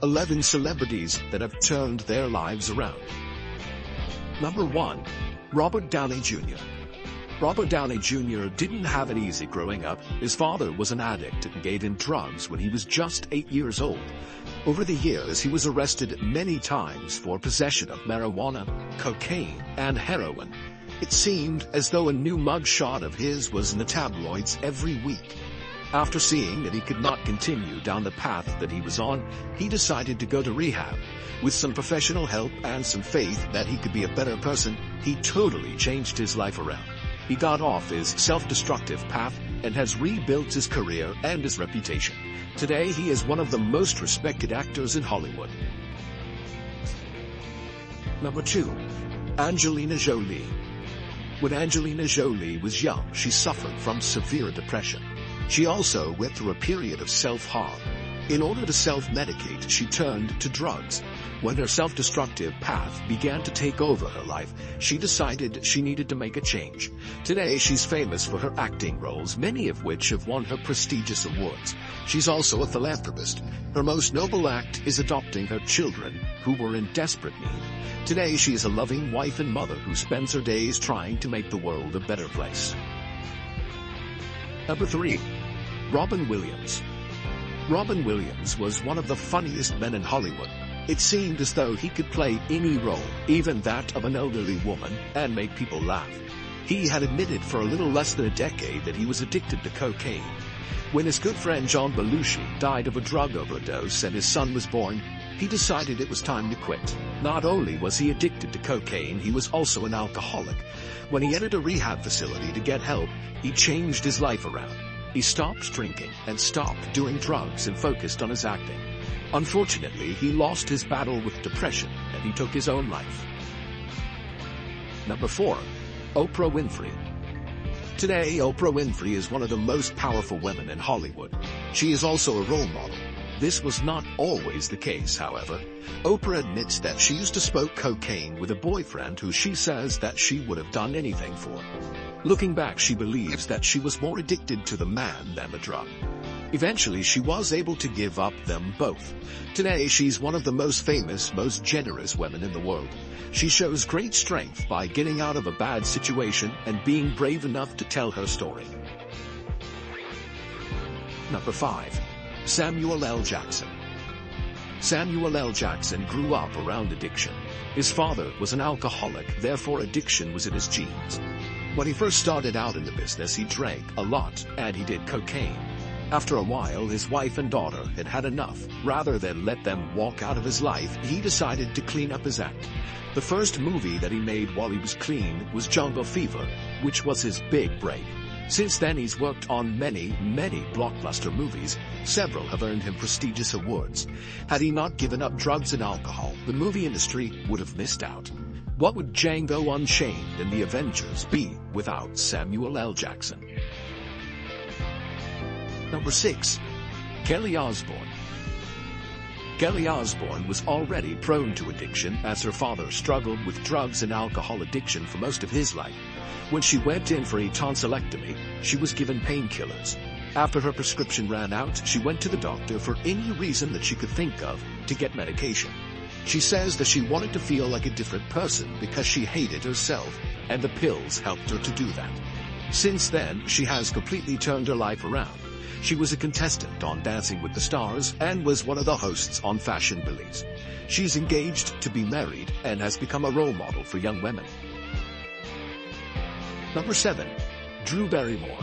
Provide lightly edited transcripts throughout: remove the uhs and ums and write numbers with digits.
11 celebrities that have turned their lives around. Number 1. Robert Downey Jr. Robert Downey Jr. didn't have it easy growing up. His father was an addict and gave him drugs when he was just 8 years old. Over the years, he was arrested many times for possession of marijuana, cocaine, and heroin. It seemed as though a new mugshot of his was in the tabloids every week. After seeing that he could not continue down the path that he was on, he decided to go to rehab. With some professional help and some faith that he could be a better person, he totally changed his life around. He got off his self-destructive path and has rebuilt his career and his reputation. Today, he is one of the most respected actors in Hollywood. Number 2. Angelina Jolie. When Angelina Jolie was young, she suffered from severe depression. She also went through a period of self-harm. In order to self-medicate, she turned to drugs. When her self-destructive path began to take over her life, she decided she needed to make a change. Today, she's famous for her acting roles, many of which have won her prestigious awards. She's also a philanthropist. Her most noble act is adopting her children, who were in desperate need. Today, she is a loving wife and mother who spends her days trying to make the world a better place. Number 3. Robin Williams. Robin Williams was one of the funniest men in Hollywood. It seemed as though he could play any role, even that of an elderly woman, and make people laugh. He had admitted for a little less than a decade that he was addicted to cocaine. When his good friend John Belushi died of a drug overdose and his son was born, he decided it was time to quit. Not only was he addicted to cocaine, he was also an alcoholic. When he entered a rehab facility to get help, he changed his life around. He stopped drinking and stopped doing drugs and focused on his acting. Unfortunately, he lost his battle with depression and he took his own life. Number 4. Oprah Winfrey. Today, Oprah Winfrey is one of the most powerful women in Hollywood. She is also a role model. This was not always the case, however. Oprah admits that she used to smoke cocaine with a boyfriend who she says that she would have done anything for. Looking back, she believes that she was more addicted to the man than the drug. Eventually, she was able to give up them both. Today, she's one of the most famous, most generous women in the world. She shows great strength by getting out of a bad situation and being brave enough to tell her story. Number 5. Samuel L. Jackson. Samuel L. Jackson grew up around addiction. His father was an alcoholic, therefore addiction was in his genes. When he first started out in the business, he drank a lot and he did cocaine. After a while, his wife and daughter had had enough. Rather than let them walk out of his life, he decided to clean up his act. The first movie that he made while he was clean was Jungle Fever, which was his big break. Since then, he's worked on many blockbuster movies. Several have earned him prestigious awards. Had he not given up drugs and alcohol, the movie industry would have missed out. What would Django Unchained and the Avengers be without Samuel L. Jackson? Number 6. Kelly Osbourne. Kelly Osbourne was already prone to addiction as her father struggled with drugs and alcohol addiction for most of his life. When she went in for a tonsillectomy, she was given painkillers. After her prescription ran out, she went to the doctor for any reason that she could think of to get medication. She says that she wanted to feel like a different person because she hated herself, and the pills helped her to do that. Since then, she has completely turned her life around. She was a contestant on Dancing with the Stars and was one of the hosts on Fashion Police. She's engaged to be married and has become a role model for young women. Number 7. Drew Barrymore.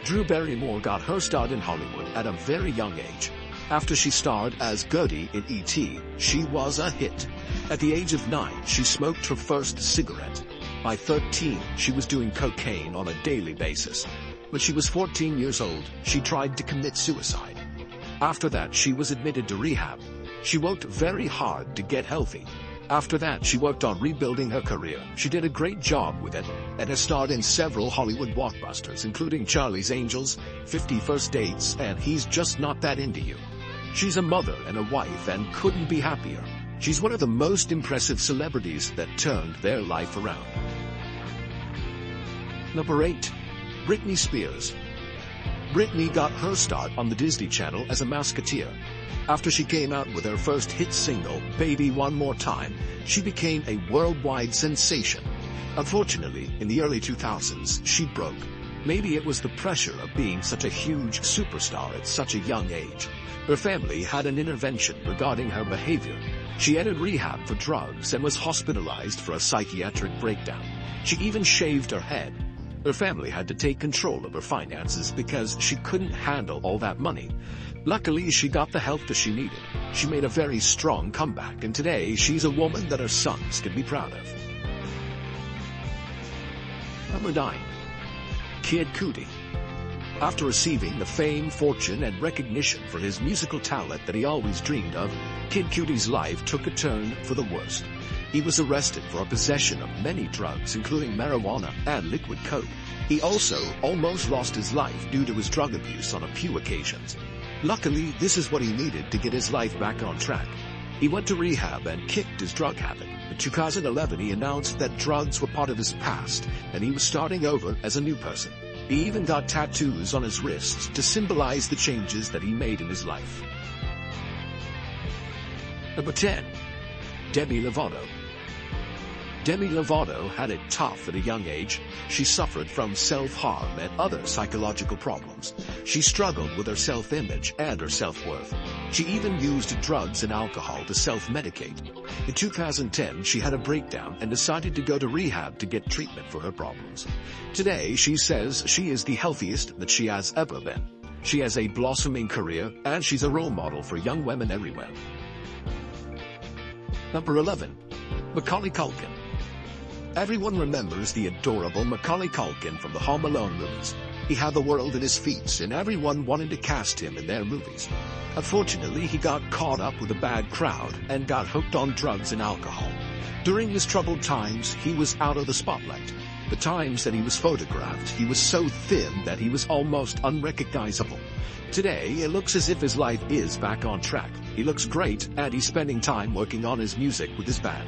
Drew Barrymore got her start in Hollywood at a very young age. After she starred as Gertie in E.T., she was a hit. At the age of 9, she smoked her first cigarette. By 13, she was doing cocaine on a daily basis. When she was 14 years old, she tried to commit suicide. After that, she was admitted to rehab. She worked very hard to get healthy. After that, she worked on rebuilding her career. She did a great job with it and has starred in several Hollywood blockbusters, including Charlie's Angels, 50 First Dates, and He's Just Not That Into You. She's a mother and a wife and couldn't be happier. She's one of the most impressive celebrities that turned their life around. Number 8. Britney Spears. Britney got her start on the Disney Channel as a Mouseketeer. After she came out with her first hit single, Baby One More Time, she became a worldwide sensation. Unfortunately, in the early 2000s, she broke. Maybe it was the pressure of being such a huge superstar at such a young age. Her family had an intervention regarding her behavior. She entered rehab for drugs and was hospitalized for a psychiatric breakdown. She even shaved her head. Her family had to take control of her finances because she couldn't handle all that money. Luckily, she got the help that she needed. She made a very strong comeback, and today she's a woman that her sons can be proud of. Number 9. Kid Cudi. After receiving the fame, fortune, and recognition for his musical talent that he always dreamed of, Kid Cudi's life took a turn for the worst. He was arrested for possession of many drugs, including marijuana and liquid coke. He also almost lost his life due to his drug abuse on a few occasions. Luckily, this is what he needed to get his life back on track. He went to rehab and kicked his drug habit. In 2011, he announced that drugs were part of his past, and he was starting over as a new person. He even got tattoos on his wrists to symbolize the changes that he made in his life. Number 10. Demi Lovato. Demi Lovato had it tough at a young age. She suffered from self-harm and other psychological problems. She struggled with her self-image and her self-worth. She even used drugs and alcohol to self-medicate. In 2010, she had a breakdown and decided to go to rehab to get treatment for her problems. Today, she says she is the healthiest that she has ever been. She has a blossoming career, and she's a role model for young women everywhere. Number 11. Macaulay Culkin. Everyone remembers the adorable Macaulay Culkin from the Home Alone movies. He had the world at his feet, and everyone wanted to cast him in their movies. Unfortunately, he got caught up with a bad crowd and got hooked on drugs and alcohol. During his troubled times, he was out of the spotlight. The times that he was photographed, he was so thin that he was almost unrecognizable. Today, it looks as if his life is back on track. He looks great, and he's spending time working on his music with his band.